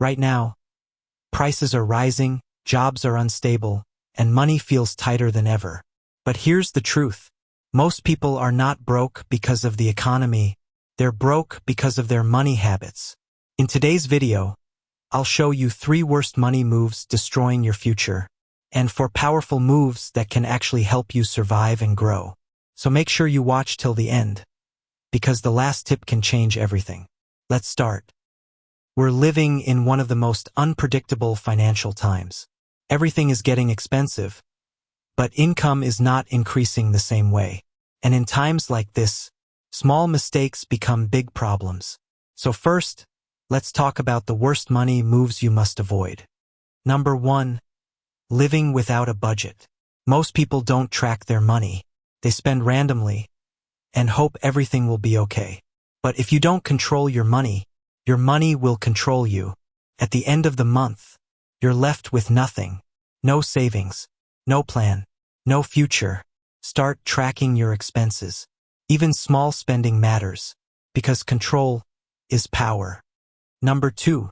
Right now, prices are rising, jobs are unstable, and money feels tighter than ever. But here's the truth. Most people are not broke because of the economy. They're broke because of their money habits. In today's video, I'll show you 3 worst money moves destroying your future, and 4 powerful moves that can actually help you survive and grow. So make sure you watch till the end, because the last tip can change everything. Let's start. We're living in one of the most unpredictable financial times. Everything is getting expensive, but income is not increasing the same way. And in times like this, small mistakes become big problems. So first, let's talk about the worst money moves you must avoid. Number 1. Living without a budget. Most people don't track their money. They spend randomly and hope everything will be okay. But if you don't control your money will control you. At the end of the month, you're left with nothing. No savings, no plan, no future. Start tracking your expenses. Even small spending matters, because control is power. Number 2.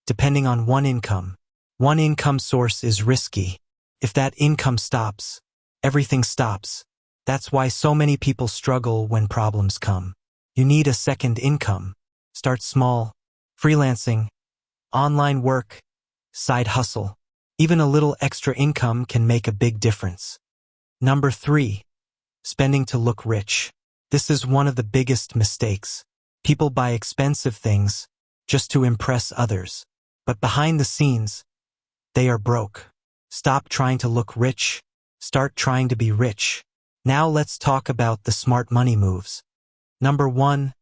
Depending on one income. One income source is risky. If that income stops, everything stops. That's why so many people struggle when problems come. You need a second income. Start small. Freelancing, online work, side hustle. Even a little extra income can make a big difference. Number 3. Spending to look rich. This is one of the biggest mistakes. People buy expensive things just to impress others. But behind the scenes, they are broke. Stop trying to look rich. Start trying to be rich. Now let's talk about the smart money moves. Number 1.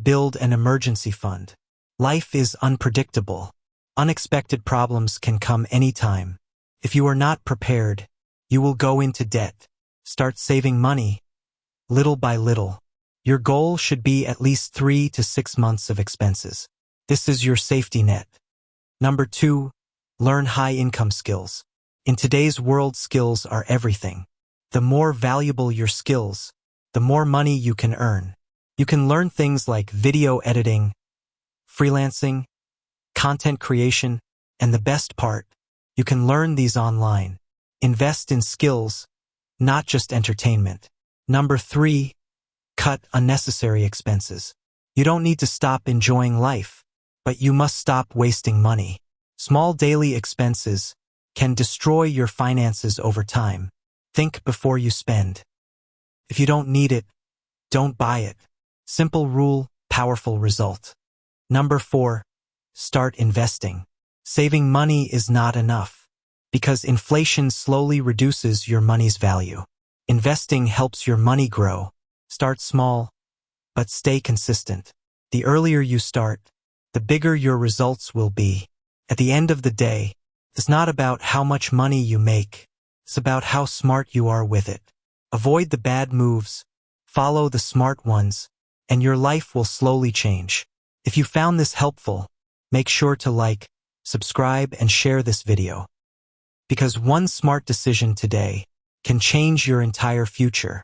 Build an emergency fund. Life is unpredictable. Unexpected problems can come anytime. If you are not prepared, you will go into debt. Start saving money, little by little. Your goal should be at least 3 to 6 months of expenses. This is your safety net. Number 2. Learn high-income skills. In today's world, skills are everything. The more valuable your skills, the more money you can earn. You can learn things like video editing, freelancing, content creation, and the best part, you can learn these online. Invest in skills, not just entertainment. Number 3. Cut unnecessary expenses. You don't need to stop enjoying life, but you must stop wasting money. Small daily expenses can destroy your finances over time. Think before you spend. If you don't need it, don't buy it. Simple rule, powerful result. Number 4. Start investing. Saving money is not enough, because inflation slowly reduces your money's value. Investing helps your money grow. Start small, but stay consistent. The earlier you start, the bigger your results will be. At the end of the day, it's not about how much money you make. It's about how smart you are with it. Avoid the bad moves, follow the smart ones, and your life will slowly change. If you found this helpful, make sure to like, subscribe, and share this video. Because one smart decision today can change your entire future.